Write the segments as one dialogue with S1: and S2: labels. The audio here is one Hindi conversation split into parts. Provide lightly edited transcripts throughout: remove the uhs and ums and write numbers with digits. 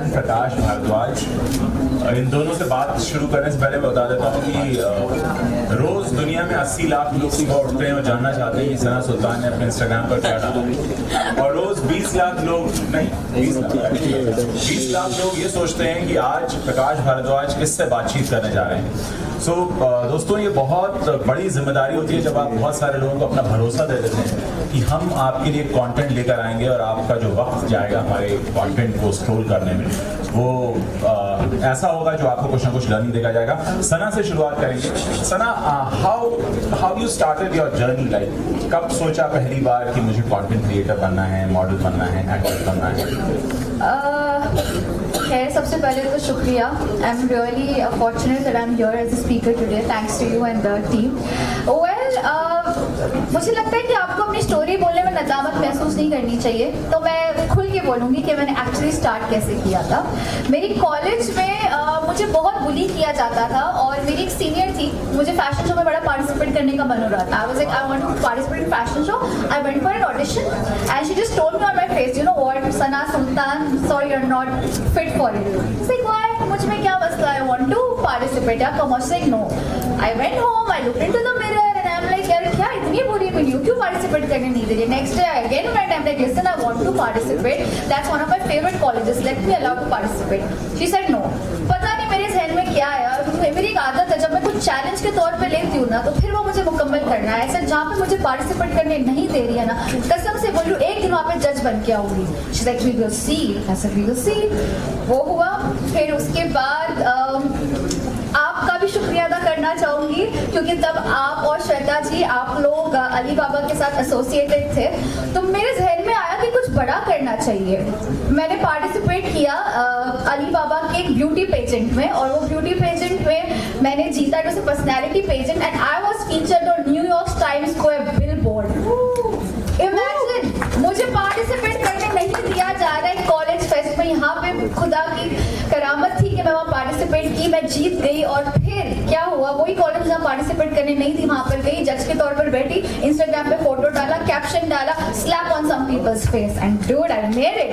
S1: एंड प्रकाश भारद्वाज। इन दोनों से बात शुरू करने से पहले मैं बता देता हूँ कि रोज दुनिया में 80 लाख लोग सुबह उठते हैं और जानना चाहते हैं कि सना सुल्तान ने अपने इंस्टाग्राम पर क्या डाला, और रोज 20 लाख लोग नहीं 20 लाख लोग ये सोचते हैं कि आज प्रकाश भारद्वाज किससे बातचीत करने जा रहे हैं। दोस्तों, ये बहुत बड़ी जिम्मेदारी होती है जब आप बहुत सारे लोगों को अपना भरोसा दे देते हैं कि हम आपके लिए कंटेंट लेकर आएंगे और आपका जो वक्त जाएगा हमारे कंटेंट को स्क्रॉल करने में वो ऐसा होगा जो आपको कुछ ना कुछ लर्निंग देगा जाएगा। सना से शुरुआत करेंगे। Sana, how you started your journey, like कब सोचा पहली बार कि मुझे कंटेंट क्रिएटर बनना है, मॉडल बनना है, एक्टर बनना है?
S2: खैर, सबसे पहले तो शुक्रिया। I am really fortunate that I am here as a speaker today, thanks to you and the team. मुझे लगता है कि आपको अपनी स्टोरी बोलने में नदामत महसूस नहीं करनी चाहिए, तो मैं खुल के बोलूँगी कि मैंने एक्चुअली स्टार्ट कैसे किया था। मेरी कॉलेज में मुझे बहुत बुली किया जाता था और मेरी एक सीनियर थी, मुझे फैशन शो में बड़ा पार्टिसिपेट करने का मन हो रहा था। I was like I want to participate in fashion show. I went for an audition and she just told me on my face, you know what Sana Sultan, sorry you are not fit for it. Like why, मुझ में क्या मसला है, आई वांट टू पार्टिसिपेट। या कम से no. I went home, I looked into the mirror and I am like यार क्या इतनी बुरी हुई, क्यों पार्टिसिपेट करने नहीं दे रही। Next day again went, I am like listen I want to participate, that's one of my favourite colleges, let me allow to participate. She said no. पता नहीं मेरे जहन में क्या है, मेरी एक आदत है जब मैं कुछ चैलेंज के तौर पे लेती हूँ ना तो फिर वो मुझे मुकम्मल करना है। ऐसा जहाँ पे मुझे पार्टिसिपेट करने नहीं दे रही है ना, कसम से बोलूँ एक दिन वहाँ पे जज बन के आऊंगी। She like we will see, ऐसा वी विल सी। वो हुआ। फिर उसके बाद आपका भी शुक्रिया अदा करना चाहूंगी क्योंकि तब आप और श्वेता जी, आप लोग अली बाबा के साथ एसोसिएटेड थे, तो मेरे जहन में आया कि कुछ बड़ा करना चाहिए। मैंने पार्टिसिपेट किया अली बाबा के एक ब्यूटी पेजेंट में, और वो ब्यूटी पेजेंट में मैंने जीता। It was a personality pageant and I was featured on New York Times Square billboard. Imagine, मुझे पार्टिसिपेट करने नहीं दिया जा रहा है कॉलेज फेस्ट में। यहाँ पे खुदा की करामत थी कि मैं वहाँ पार्टिसिपेट की, मैं जीत गई। और फिर क्या हुआ, वही कॉलेज जहाँ पार्टिसिपेट करने नहीं थी वहाँ पर गई, जज के तौर पर बैठी, इंस्टाग्राम पे फोटो डाला, कैप्शन डाला, slap on some peoples face and dude I made it.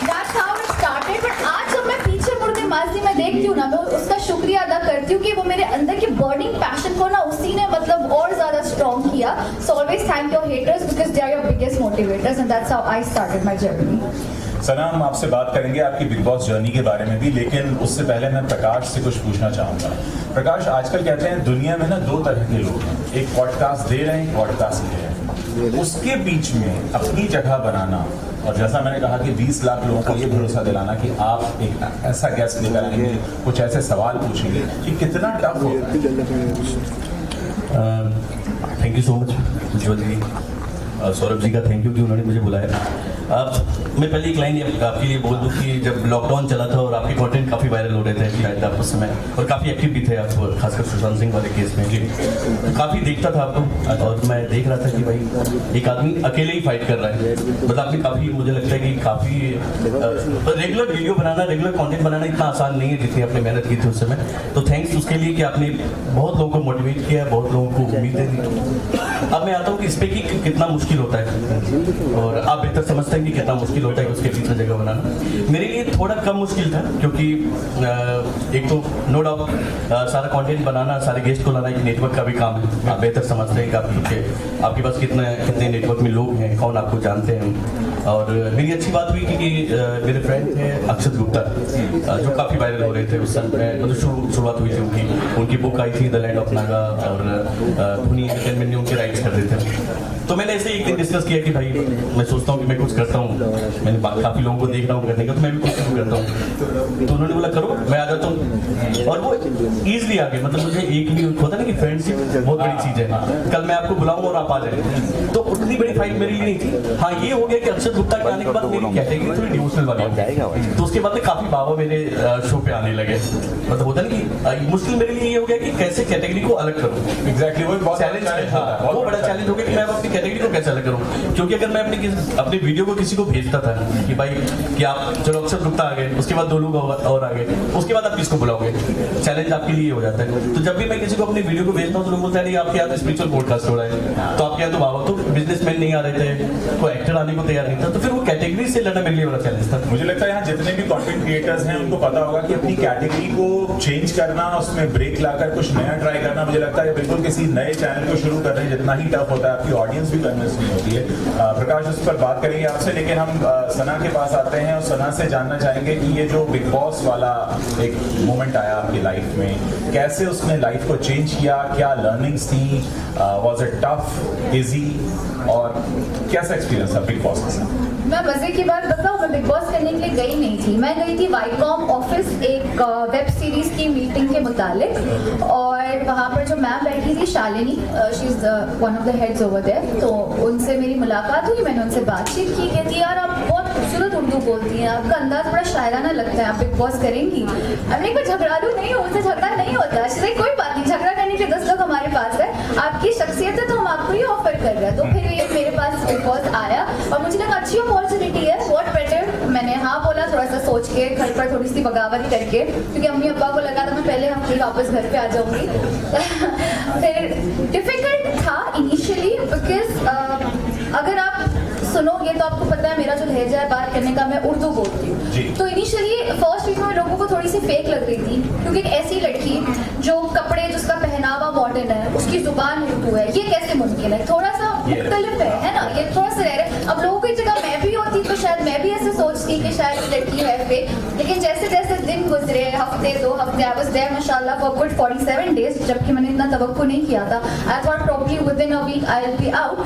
S2: That's how it started. But आज जब मैं पीछे मुड़ के माजी में देखती हूँ ना, मैं उसका शुक्रिया अदा करती हूँ कि वो मेरे अंदर की बर्निंग पैशन को ना उसी ने मतलब और ज्यादा स्ट्रॉन्ग किया। So always thank your haters because they are your biggest motivators and that's how I started my journey.
S1: Sana, हम आपसे बात करेंगे आपकी बिग बॉस जर्नी के बारे में भी, लेकिन उससे पहले मैं प्रकाश से कुछ पूछना चाहूंगा। प्रकाश, आजकल कहते हैं दुनिया में ना दो तरह के लोग हैं, एक पॉडकास्ट दे रहे हैं, पॉडकास्ट ले रहे हैं। उसके बीच में अपनी जगह बनाना, और जैसा मैंने कहा कि 20 लाख लोगों को ये भरोसा दिलाना कि आप एक ऐसा गेस्ट लेकर आएंगे, कुछ ऐसे सवाल पूछेंगे, कि कितना टफ होता है।
S3: थैंक यू सो मच उज्ज्वल जी, सौरभ जी का थैंक यू कि उन्होंने मुझे बुलाया। मैं पहले एक लाइन आपके लिए बोल दूं कि जब लॉकडाउन चला था और आपके कंटेंट काफ़ी वायरल हो रहे थे शायद आप उस समय, और काफ़ी एक्टिव भी थे आप, खासकर सुशांत सिंह वाले केस में जी, काफ़ी देखता था आपको। और मैं देख रहा था कि भाई एक आदमी अकेले ही फाइट कर रहा है, मतलब आपने काफ़ी, मुझे लगता है कि काफ़ी रेगुलर वीडियो बनाना, रेगुलर कॉन्टेंट बनाना इतना आसान नहीं है जितनी आपने मेहनत की थी उस समय। तो थैंक्स उसके लिए कि आपने बहुत लोगों को मोटिवेट किया, बहुत लोगों को उम्मीदें दी। अब मैं आता हूँ कि इस पे कि कितना मुश्किल होता है, और आप बेहतर समझते हैं कि कितना मुश्किल होता है उसके पीछे जगह बनाना। मेरे लिए थोड़ा कम मुश्किल था क्योंकि एक तो नो डाउट सारा कंटेंट बनाना, सारे गेस्ट को लाना एक नेटवर्क का भी काम है। आप बेहतर समझते हैं कि आपके पास कितने नेटवर्क में लोग हैं, कौन आपको जानते हैं। और मेरी अच्छी बात हुई कि मेरे फ्रेंड थे अक्षत गुप्ता, जो काफ़ी वायरल हो रहे थे उस समय, मतलब शुरुआत हुई थी उनकी बुक आई थी द लैंड ऑफ नागा, और धोनी एंटरटेनमेंट ने उनके राइट्स कर रहे थे। तो मैंने ऐसे एक दिन डिस्कस किया कि भाई मैं सोचता हूँ कि मैं कुछ करता हूँ, मैंने काफ़ी लोगों को देख रहा हूँ करने का, तो मैं भी कुछ शुरू करता हूँ। तो उन्होंने बोला करो, मैं आ जाता हूँ, और वो ईजिली आ गए। मतलब मुझे एक भी होता ना कि फ्रेंडशिप बहुत बड़ी चीज़ है, कल मैं आपको बुलाऊँ और आप आ जाए, तो उतनी बड़ी फाइट मेरे लिए नहीं थी। हाँ, ये हो गया कि अक्षत गुप्ता के आने के बाद मेरी कैटेगरी थोड़ी डिवोशनल वाली हो गई, तो उसके बाद में काफ़ी बाबा मेरे शो पे आने लगे। मतलब होता ना कि मुश्किल मेरे लिए ये हो गया कि कैसे कैटेगरी को अलग करूँ।
S1: एग्जैक्टली, वो
S3: चैलेंज है, वो बड़ा चैलेंज हो गया कि मैं अपनी कैटेगरी को कैसे अलग करूँ। क्योंकि अगर मैं अपने वीडियो को किसी को भेजता था कि भाई कि आप चलो अक्षत गुप्ता आ गए, उसके बाद 2 लोग और आ गए, उसके बाद आप किसको बुलाओगे, चैलेंज आपके लिए हो जाता है। तो जब भी मैं किसी को अपनी वीडियो को भेजता हूँ तो लोग बोलते हैं आपके यहाँ तो स्पिरिचुअल पॉडकास्ट हो रहा है, तो आपके यहाँ तो बाबा तो बिजनेसमैन नहीं आ रहे थे, कोई एक्टर आने को तैयार नहीं था, तो फिर वो कैटेगरी से लड़ना मेरे लिए बड़ा चैलेंज था।
S1: मुझे लगता है यहाँ जितने भी कंटेंट क्रिएटर्स हैं उनको पता होगा कि अपनी कैटेगरी को चेंज करना, उसमें ब्रेक लाकर कुछ नया ट्राई करना, मुझे लगता है बिल्कुल किसी नए चैनल को शुरू कर रहे हैं जितना ही टफ होता है, आपकी ऑडियंस भी कन्विंस नहीं होती है। प्रकाश उस पर बात करेंगे आपसे, लेकिन हम सना के पास आते हैं और सना से जानना चाहेंगे कि ये जो बिग बॉस वाला एक मोमेंट आया आपकी लाइफ में, कैसे उसने लाइफ को चेंज किया, क्या लर्निंग्स थी, वाज इट टफ, इजी, और कैसा एक्सपीरियंस था बिग बॉस के साथ?
S2: मैं मजे की बात बताऊं, मैं बिग बॉस करने के लिए गई नहीं थी। मैं गई थी वाईकॉम ऑफिस एक वेब सीरीज की मीटिंग के मुतालिक, और वहाँ पर जो मैम बैठी थी Shalini, she is one of the heads over there, तो उनसे मेरी मुलाकात हुई, मैंने उनसे बातचीत की। कहती यार आप बहुत खूबसूरत उर्दू बोलती हैं, आपका अंदाज बड़ा शायराना लगता है, आप बिग बॉस करेंगी? अब मैं कोई झगड़ालू नहीं हूँ, उससे झगड़ा नहीं होता, इसलिए कोई बात नहीं, झगड़ा करने के 10 लोग हमारे पास है, आपकी शख्सियत है तो हम आपको ये ऑफर कर रहे हैं। तो फिर ये मेरे पास बिग बॉस आया और मुझे लगा अच्छी अपॉर्चुनिटी है, व्हाट बेटर। मैंने हाँ बोला, थोड़ा सा सोच के, घर पर थोड़ी सी बगावत करके, क्योंकि अम्मी अब्बा को लगा था मैं पहले हफ्ते ही वापस घर पे आ जाऊंगी। फिर डिफिकल्ट था इनिशियली, बिकॉज अगर आप सुनोगे तो आपको पता है मेरा जो लहजा है बात करने का, मैं उर्दू बोलती हूँ। तो इनिशियली फर्स्ट वीक में लोगों को थोड़ी सी फेक लग रही थी, क्योंकि एक ऐसी लड़की जो कपड़े, जिसका पहनावा मॉडर्न है, उसकी जुबान उर्दू है, ये कैसे मुमकिन है? थोड़ा सा मुख्तलिफ है ना, ये थोड़ा सा रह रहा है। अब लोगों की जगह मैं भी होती तो शायद मैं भी ऐसे सोचती कि शायद लड़की है फेक, लेकिन जैसे जैसे दिन गुजरे, हफ्ते 2 हफ्ते, आई वाज देयर माशाल्लाह फॉर गुड 47 डेज, जबकि मैंने इतना तवक्को नहीं किया था। I thought probably within a week I will be out,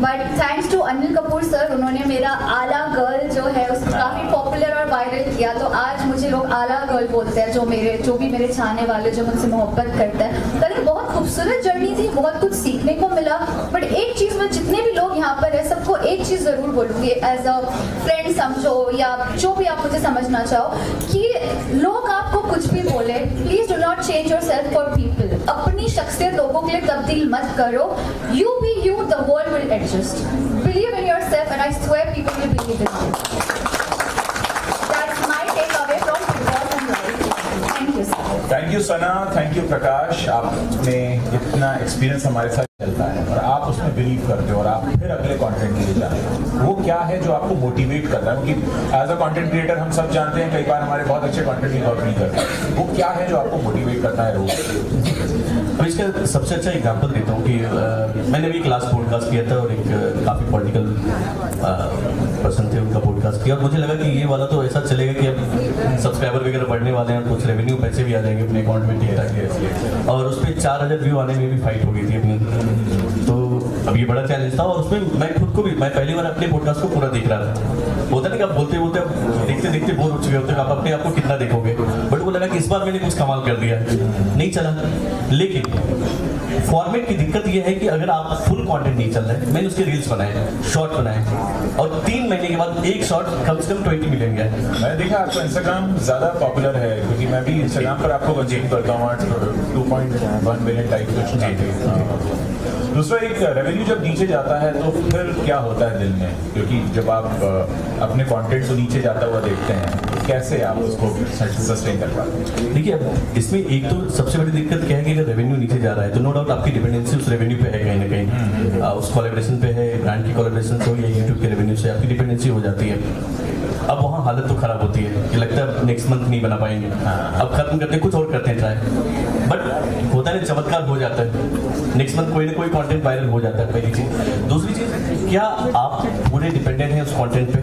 S2: but thanks to Anil Kapoor sir, उन्होंने मेरा आला गर्ल जो है उसको काफी पॉपुलर और वायरल किया। तो आज मुझे लोग आला गर्ल बोलते हैं, जो भी मेरे चाहने वाले, जो मुझसे मोहब्बत करते हैं। तो बहुत खूबसूरत जर्नी थी, बहुत कुछ सीखने को मिला। बट एक चीज, मैं जितने भी लोग यहाँ पर है सबको एक चीज जरूर बोलूंगी, एज अ फ्रेंड समझो या जो भी आप मुझे समझना चाहो, कि लोग आपको कुछ भी बोले, please do not change yourself for people. अपनी शख्सियत लोगों के लिए तब्दील मत करो। You be you, the world will adjust. Believe in yourself and I swear people will believe in you. That's my takeaway from Bigg Boss and life. Thank you sir.
S1: Thank you Sana, thank you Prakash, आपने इतना एक्सपीरियंस हमारे साथ चलता है और आप उसमें बिलीव करते हो और आप फिर अगले कंटेंट के लिए जा रहे हो। वो क्या है जो आपको मोटिवेट करता है? क्योंकि एज अ कंटेंट क्रिएटर हम सब जानते हैं कई बार हमारे बहुत अच्छे कंटेंट वर्क नहीं करते, वो क्या है जो आपको मोटिवेट करता है रोज?
S3: अब इसका सबसे अच्छा एग्जांपल देता हूँ कि मैंने भी क्लास पॉडकास्ट किया था और एक काफ़ी पॉलिटिकल पर्सन थे, उनका पॉडकास्ट किया और मुझे लगा कि ये वाला तो ऐसा चलेगा कि अब सब्सक्राइबर वगैरह बढ़ने वाले हैं, कुछ रेवेन्यू पैसे भी आ जाएंगे अपने अकाउंट में ठीक ठाक, और उस पर 4000 व्यू आने में भी फाइट हो गई थी अपनी। तो अब ये बड़ा चैलेंज था और उसमें मैं खुद को भी, मैं पहली बार अपने पॉडकास्ट को पूरा देख रहा था। होता नहीं कि आप बोलते बोलते देखते देखते बोर हो चुके होते, आप अपने आप को कितना देखोगे, बट वो लगा कि इस बार मैंने कुछ कमाल कर दिया, नहीं चला। लेकिन फॉर्मेट की दिक्कत ये है कि अगर आप फुल कंटेंट नहीं चल रहा है, मैंने उसके रील्स बनाए, शॉर्ट बनाए और 3 महीने के बाद एक शॉर्ट कम से कम 20 मिलियन गया।
S1: मैंने देखा आपका इंस्टाग्राम ज्यादा पॉपुलर है, क्योंकि मैं भी इंस्टाग्राम पर आपको कंज्यूम करता हूँ, 2.1 मिलियन टाइप कुछ। दूसरा, एक रेवेन्यू जब नीचे जाता है तो फिर क्या होता है दिल में? क्योंकि जब आप अपने कंटेंट को नीचे जाता हुआ देखते हैं, कैसे आप उसको सस्टेन कर पाते हैं?
S3: देखिए, अब इसमें एक तो सबसे बड़ी दिक्कत क्या है कि अगर रेवेन्यू नीचे जा रहा है तो नो डाउट आपकी डिपेंडेंसी उस रेवेन्यू पे है, कहीं ना कहीं उस कोलैबोरेशन पे है, ब्रांड की कोलैबोरेशन से हो या यूट्यूब के रेवेन्यू से आपकी डिपेंडेंसी हो जाती है। अब वहाँ हालत तो खराब होती है कि लगता है नेक्स्ट मंथ नहीं बना पाएंगे, अब खत्म करते हैं, कुछ और करते हैं ट्राई, बट होता है चमत्कार हो जाता है, नेक्स्ट मंथ कोई ना कोई कंटेंट वायरल हो जाता है, पहली चीज। दूसरी चीज, क्या आप पूरे डिपेंडेंट हैं उस कंटेंट पे?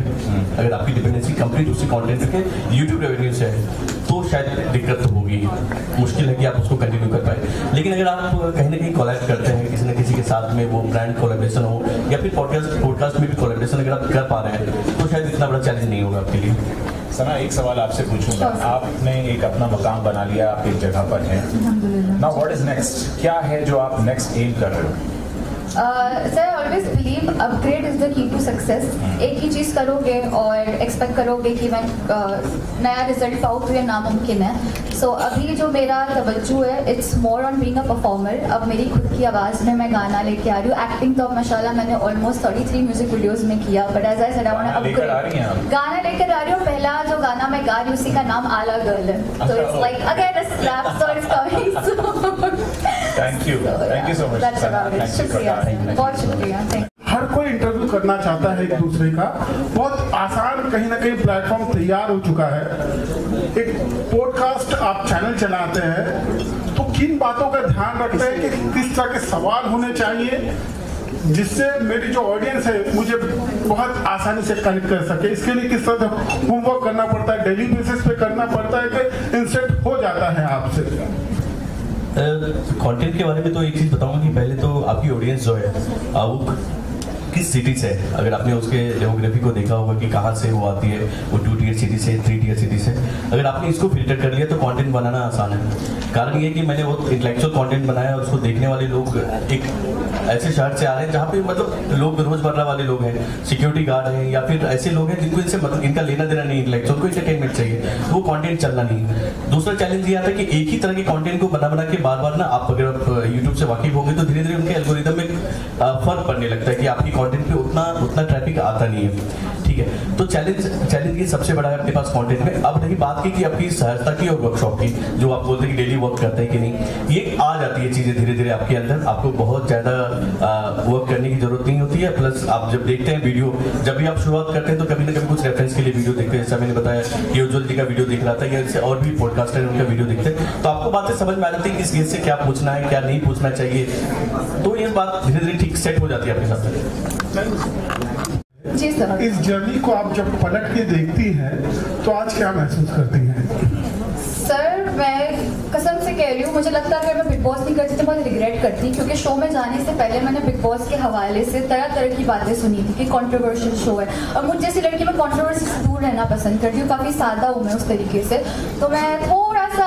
S3: अगर आपकी डिपेंडेंसी कंप्लीट उसी कंटेंट पे यूट्यूब रेवेन्यू से है तो शायद दिक्कत तो होगी, मुश्किल है कि आप उसको कंटिन्यू कर पाए। लेकिन अगर आप कहीं ना कहीं कोलैब करते हैं किसी न किसी के साथ में, वो ब्रांड कोलैबोरेशन हो या फिर पॉडकास्ट में भी कोलैबोरेशन अगर आप कर पा रहे हैं तो शायद इतना बड़ा चैलेंज नहीं होगा आपके लिए।
S1: सना, एक सवाल आपसे पूछूंगा, आपने एक अपना मकाम बना लिया, आप एक जगह पर हैं, नाउ व्हाट इज नेक्स्ट? क्या है जो आप नेक्स्ट एम कर रहे हो?
S2: Sir, always believe upgrade is the key to success. एक ही चीज़ करोगे और एक्सपेक्ट करोगे कि मैं नया रिजल्ट पाऊँ तो ये नामुमकिन है। सो अभी जो मेरा तवज्जो है, it's more on being a performer. अब मेरी खुद की आवाज़ में मैं गाना लेके आ रही हूँ। एक्टिंग तो अब माशाल्लाह मैंने ऑलमोस्ट 33 म्यूजिक वीडियोस में किया, but as I said I want to upgrade. गाना लेकर आ रही हूँ। पहला जो गाना मैं गा रही हूँ उसी का नाम आला गर्ल है, तो it's like again a slap, so it's coming soon.
S1: Thank you so much.
S2: शुक्रिया, बहुत शुक्रिया।
S4: कोई इंटरव्यू करना चाहता है एक दूसरे का, बहुत आसान कहीं ना कहीं प्लेटफॉर्म तैयार हो चुका है। एक पॉडकास्ट आप चैनल चलाते हैं तो किन बातों का ध्यान रखते हैं कि किस तरह के सवाल होने चाहिए जिससे मेरी जो ऑडियंस है मुझे बहुत आसानी से कनेक्ट कर सके? इसके लिए किस तरह से होमवर्क करना पड़ता है, डेली बेसिस पे करना पड़ता है कि इंस्टेंट हो जाता है आपसे?
S3: कंटेंट के बारे में तो एक चीज़ बताऊंगा कि पहले तो आपकी ऑडियंस जो है वो किस सिटी से है। अगर आपने उसके डेमोग्राफी को देखा होगा कि कहाँ से वो आती है, वो 2 टियर सिटी से, 3 टियर सिटी से, अगर आपने इसको फिल्टर कर लिया तो कंटेंट बनाना आसान है। कारण ये कि मैंने वो इंटेलेक्चुअल कंटेंट बनाया और उसको देखने वाले लोग एक ऐसे शहर से आ रहे हैं जहाँ पे मतलब लोग रोजमर्रा वाले लोग हैं, सिक्योरिटी गार्ड हैं या फिर ऐसे लोग हैं जिनको इनसे मतलब इनका लेना देना नहीं, इंटेलेक्चुअल को एंटरटेनमेंट चाहिए, तो वो कंटेंट चलना नहीं है। दूसरा चैलेंज ये आता है कि एक ही तरह के कंटेंट को बना के बार बार ना आप अगर आप यूट्यूब से वाकिफ होंगे तो धीरे धीरे उनके एल्गोरिदम में फर्क पड़ने लगता है कि आपकी कंटेंट पे उतना ट्रैफिक आता नहीं है। ठीक है, तो चैलेंज ये सबसे बड़ा है अपने पास कंटेंट में। अब रही बात की कि आपकी सहजता की और वर्कशॉप की, जो आप बोलते हैं कि डेली वर्क करते हैं कि नहीं, ये आ जाती है चीजें धीरे धीरे आपके अंदर। आपको बहुत ज्यादा वर्क करने की जरूरत नहीं होती है। प्लस आप जब देखते हैं वीडियो, जब भी आप शुरुआत करते हैं तो कभी ना कभी कुछ रेफरेंस के लिए वीडियो देखते हैं। जैसा मैंने बताया कि उज्ज्वल जी का वीडियो देख रहा था या जैसे और भी पॉडकास्टर हैं उनका वीडियो देखते हैं, तो आपको बातें समझ में आ जाती है कि इस गेस्ट से क्या पूछना है, क्या नहीं पूछना चाहिए, तो ये बात धीरे धीरे ठीक सेट हो जाती है आपके साथ।
S2: जी सर।
S4: इस जर्नी को आप जब पलट के देखती हैं तो आज क्या महसूस करती हैं?
S2: सर मैं कसम से कह रही हूँ, मुझे लगता है अगर मैं बिग बॉस नहीं करती तो बहुत रिग्रेट करती, क्योंकि शो में जाने से पहले मैंने बिग बॉस के हवाले से तरह तरह की बातें सुनी थी कि कंट्रोवर्शियल शो है, और मुझे जैसी लड़की में कंट्रोवर्सी से दूर रहना पसंद करती हूँ, काफ़ी सादा हूँ मैं उस तरीके से, तो मैं थोड़ा सा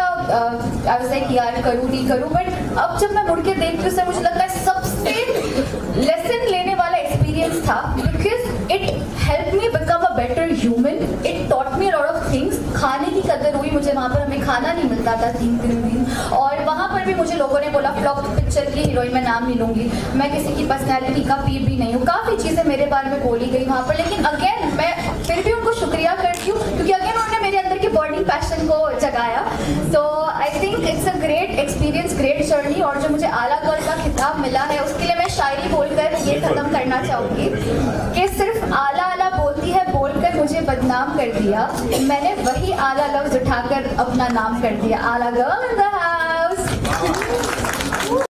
S2: यार करूँ नहीं करूँ, बट अब जब मैं मुड़ के देखती हूँ सर मुझे लगता है सबसे लेसन लेने वाला एक्सपीरियंस था, because it help me become a better human, it taught me lot of things. खाने की कदर हुई मुझे, वहाँ पर हमें खाना नहीं मिलता था 3 दिन, और वहाँ पर भी मुझे लोगों ने बोला फ्लॉप पिक्चर की हीरोइन, मैं नाम नहीं लूंगी, मैं किसी की पर्सनैलिटी का पीर भी नहीं हूँ, काफ़ी चीज़ें मेरे बारे में बोली गई वहाँ पर, लेकिन अगेन मैं फिर भी उनको शुक्रिया करती हूँ क्योंकि अगेन उन्होंने मेरे अंदर के बर्निंग पैशन को जगाया। तो I think it's a great experience, great journey, और जो मुझे आला गर्ल का खिताब मिला है उसके लिए मैं शायरी बोलकर ये खत्म करना चाहूँगी कि सिर्फ आला आला बोलती है बोलकर मुझे बदनाम कर दिया, मैंने वही आला लफ्ज उठाकर अपना नाम कर दिया। आला गर्ल इन द हाउस।